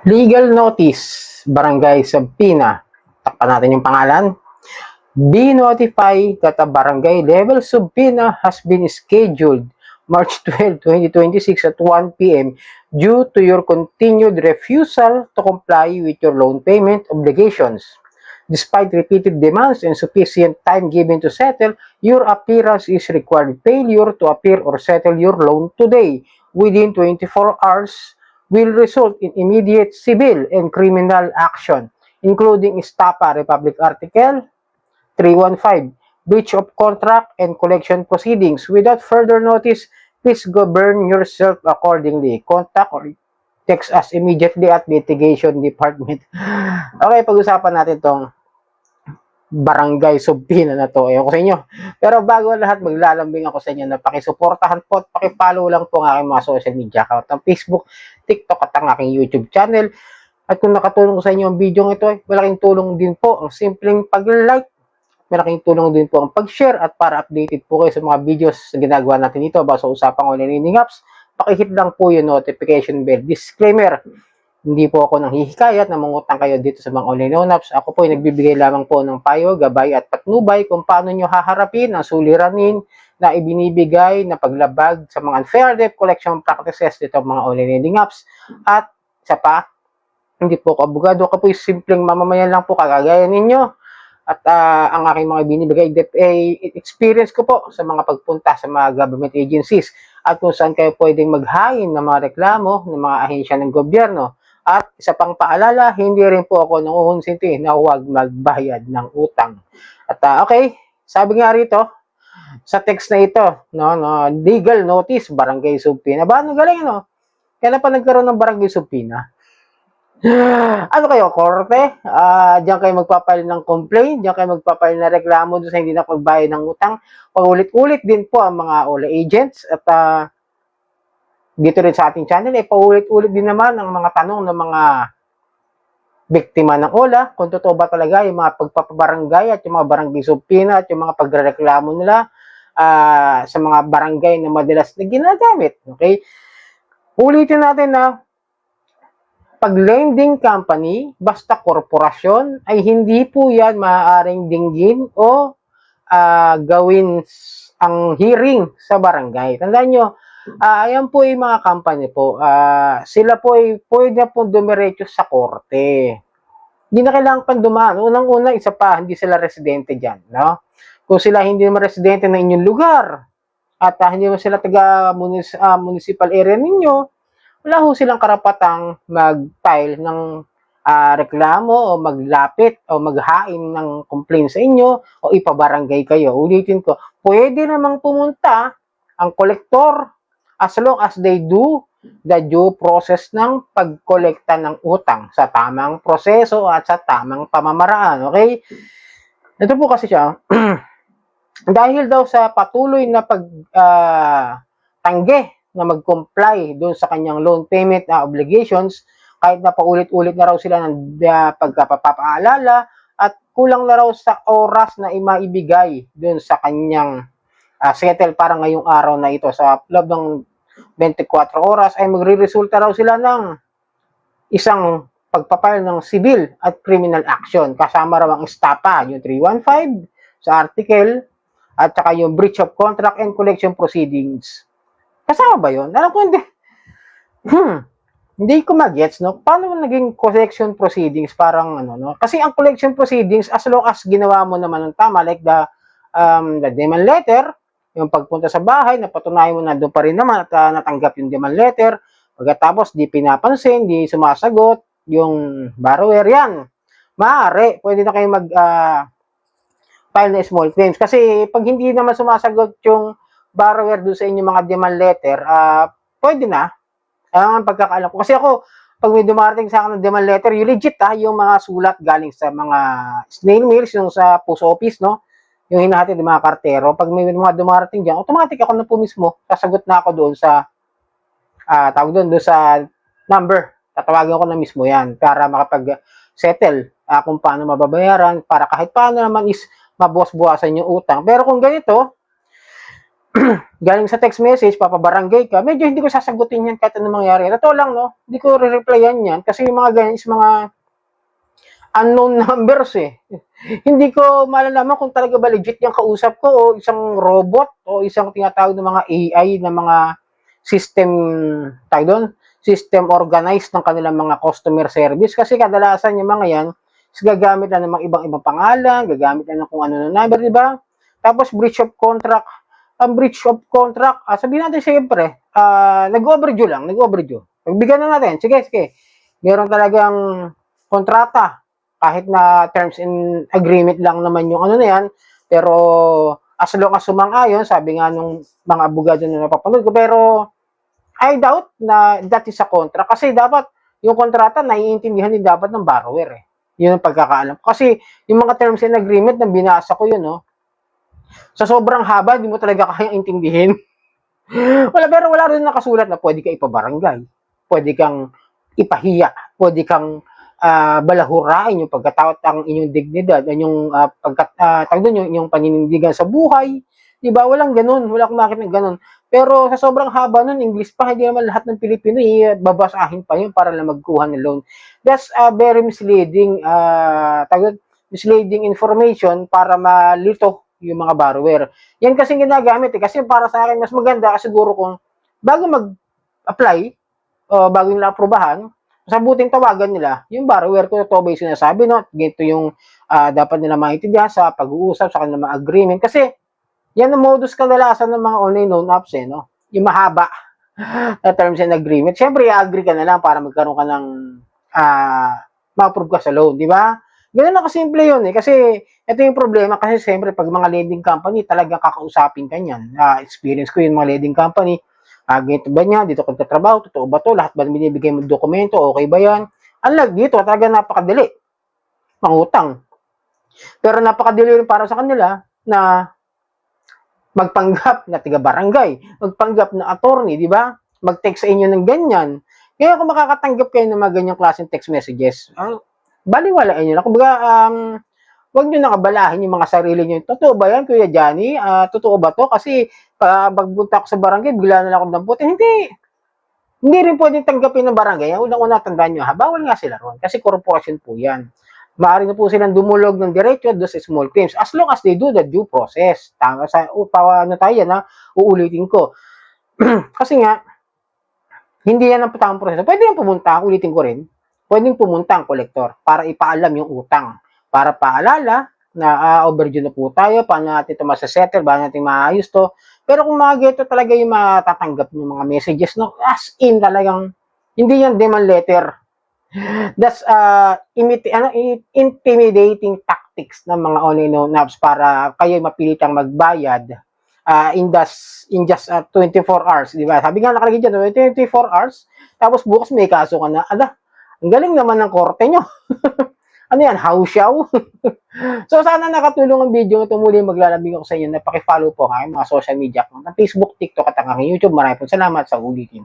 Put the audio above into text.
Legal notice, Barangay Sabina. Takpan natin yung pangalan. Be notified that a barangay level subpoena has been scheduled March 12, 2026 at 1 p.m. due to your continued refusal to comply with your loan payment obligations. Despite repeated demands and sufficient time given to settle, your appearance is required. Failure to appear or settle your loan today within 24 hours will result in immediate civil and criminal action, including Estapa Republic Article 315, breach of contract and collection proceedings. Without further notice, please govern yourself accordingly. Contact or text us immediately at litigation department. Okay, pag-usapan natin tong barangay subpoena na to. Ewan ko sa inyo. Pero bago lahat, maglalambing ako sa inyo na pakisuportahan po at pakipollow lang po ang aking mga social media account ng Facebook, TikTok at ang aking YouTube channel. At kung nakatulong sa inyo ang video ito, malaking tulong din po ang simpleng pag-like. Malaking tulong din po ang pag-share at para updated po kayo sa mga videos na ginagawa natin ito about sa usapang online learning apps, pakihit lang po yung notification bell. Disclaimer, hindi po ako nanghihikayat na mangutang kayo dito sa mga online loan apps. Ako po ay nagbibigay lamang po ng payo, gabay at patnubay kung paano nyo haharapin ang suliranin na ibinibigay na paglabag sa mga unfair debt collection practices dito mga online lending apps. At isa pa, hindi po ako abogado, ako po ay simpleng mamamayan lang po kagaya ninyo. At ang aking mga binibigay experience ko po sa mga pagpunta sa mga government agencies at kung saan kayo pwedeng maghain ng mga reklamo ng mga ahensya ng gobyerno. At isa pang paalala, hindi rin po ako nanguhunsinti na huwag magbayad ng utang. At okay, sabi nga rito, sa text na ito, legal notice, barangay subpoena. Ba, ano galing, no? Kailan pa nagkaroon ng barangay subpoena? Ano kayo, korte? Diyan kayo magpapail ng complaint, diyan kayo magpapail ng reklamo doon sa hindi na pagbayad ng utang. Paulit-ulit din po ang mga OLA agents at dito rin sa ating channel, paulit-ulit din naman ang mga tanong ng mga biktima ng OLA, kung totoo ba talaga yung mga pagpapabarangay at yung mga barangay subpoena at yung mga pagrereklamo nila sa mga barangay na madalas na ginagamit. Okay? Ulitin natin na pag lending company, basta korporasyon, ay hindi po yan maaaring dinggin o gawin ang hearing sa barangay. Tandaan nyo, ayan po yung mga company po. Sila po ay pwede po dumiretso sa korte. Hindi na kailangan pang dumaan. Unang-una, isa pa, hindi sila residente dyan. No? Kung sila hindi naman residente ng inyong lugar at hindi naman sila taga-municipal area ninyo, wala ho silang karapatang mag-file ng reklamo o maglapit o maghain ng complaint sa inyo o ipabarangay kayo. Ulitin ko, pwede namang pumunta ang kolektor as long as they do the due process ng pagkolekta ng utang sa tamang proseso at sa tamang pamamaraan. Okay? Ito po kasi siya, dahil daw sa patuloy na pagtanggi na mag-comply doon sa kanyang loan payment obligations, kahit na paulit-ulit na raw sila ng pagpapaalala at kulang na raw sa oras na maibigay doon sa kanyang settle para ngayong araw na ito sa loob ng 24 oras ay magre-resulta raw sila ng isang pagpapile ng civil at criminal action. Kasama raw ang estapa, yung 315 sa article at saka yung breach of contract and collection proceedings. Kasama ba yun? Alam ko hindi. Hindi ko mag-gets, no? Paano naging collection proceedings? Parang ano, no? Kasi ang collection proceedings, as long as ginawa mo naman ng tama, like the demand letter, yung pagpunta sa bahay, napatunayan mo na doon pa rin naman at natanggap yung demand letter, pagkatapos di pinapansin, di sumasagot, yung borrower yan. Maaari, pwede na kayo file na small claims. Kasi pag hindi naman sumasagot yung borrower doon sa inyong mga demand letter, pwede na. Ang pagkakaalam ko. Kasi ako, pag may dumarating sa akin ng demand letter, yung legit yung mga sulat galing sa mga snail mails, yung sa post office, no? Yung hinahatid ng mga kartero. Pag may mga dumarating dyan, automatic ako na po mismo, sasagot na ako doon sa, tawag doon sa number. Tatawagan ko na mismo yan para makapag-settle kung paano mababayaran, para kahit paano naman is mabuwas-buwasan yung utang. Pero kung ganito, galing sa text message, papabarangay ka, medyo hindi ko sasagutin yan kahit anong mangyari. Totoo lang, no? Hindi ko re-replyan yan kasi yung mga ganyan is mga unknown numbers eh. Hindi ko malalaman kung talaga ba legit yung kausap ko o isang robot o isang tinatawag ng mga AI na mga system, tayo doon, system organized ng kanilang mga customer service. Kasi kadalasan yung mga yan, gagamit lang ng mga ibang-ibang pangalan, gagamit lang ng kung ano ng number, di ba? Tapos breach of contract. Ang breach of contract, sabihin natin siyempre, nag-overdue lang, nag-overdue. Pagbigyan na natin, sige, sige. Meron talagang kontrata, kahit na terms and agreement lang naman yung ano na yan, pero as long as sumang-ayon, sabi nga nung mga abogado na napapanood ko, pero I doubt na that is a contract kasi dapat yung kontrata naiintindihan din dapat ng borrower eh. Yun ang pagkakaalam. Kasi yung mga terms and agreement na binasa ko yun, no, sa sobrang haba, di mo talaga kayang intindihin. Pero wala rin nakasulat na pwede ka ipabarangay, pwede kang ipahiya, pwede kang balahurain yung pagkatawat ang inyong dignidad, yung yung inyong paninindigan sa buhay. Di ba? Walang ganun. Wala akong makita ng ganun. Pero sa sobrang haba nun, English pa, hindi naman lahat ng Pilipino babasahin pa yun para lang magkuha ng loan. That's a very misleading, misleading information para malito yung mga borrower. Yan kasi ginagamit eh. Kasi para sa akin, mas maganda siguro kung bago mag-apply o bago nila aprubahan, sa buting tawagan nila, yung borrower ko totoo ba yung sinasabi, no? Ganito yung dapat nila maintindihan sa pag-uusap, sa kanilang mga agreement. Kasi yan ang modus kadalasan ng mga online loan apps eh, no? Yung mahaba na terms and agreement. Siyempre, i-agree ka na lang para magkaroon ka ng ma-approve ka sa loan, di ba? Ganun na kasimple yun eh. Kasi ito yung problema kasi siyempre pag mga lending company talagang kakausapin ka niyan. Experience ko yung mga lending company. Ganito ba niya? Dito ka nagtatrabaho? Totoo ba to? Lahat ba binibigay mo dokumento? Okay ba yan? Unlike dito, talaga napakadali. Mangutang. Pero napakadali rin para sa kanila na magpanggap na tiga-barangay, magpanggap na attorney, di ba? Mag-text sa inyo ng ganyan. Kaya kung makakatanggap kayo ng mga ganyang klaseng text messages, baliwalain nyo na. Kumbaga, huwag nyo nakabalahin yung mga sarili nyo. Totoo ba yan, Kuya Johnny? Totoo ba to? Kasi pagbunta ko sa barangay, bigla na lang akong damputin. Hindi rin pwedeng tanggapin ng barangay. Ang unang-una, tandaan nyo, bawal nga sila ron. Kasi korporasyon po yan. Maaari na po silang dumulog ng diretso doon sa small claims as long as they do the due process. Tama sa ano tayo na uulitin ko. Kasi nga hindi yan ang tamang proseso. Pwede yan pumunta, ulitin ko rin. Pwedeng pumunta ang kolektor para ipaalam yung utang. Para paalala na overdue na po tayo, paano natin ito masasettle, paano natin maayos to. Pero kung mga geto talaga yung matatanggap ng mga messages, no, as in talagang hindi yan demand letter. That's intimidating tactics ng mga online loan apps para kayo mapilitang magbayad in just 24 hours, di ba? Sabi nga nakalagay dyan, 24 hours, tapos bukas may kaso ka na. Ang galing naman ng korte nyo. Ano yan, hausyaw? So sana nakatulong ang video ito. Muli maglalambing ako sa inyo na paki-follow po ang mga social media ng Facebook, TikTok at ang aking YouTube. Maraming po salamat sa ulitin.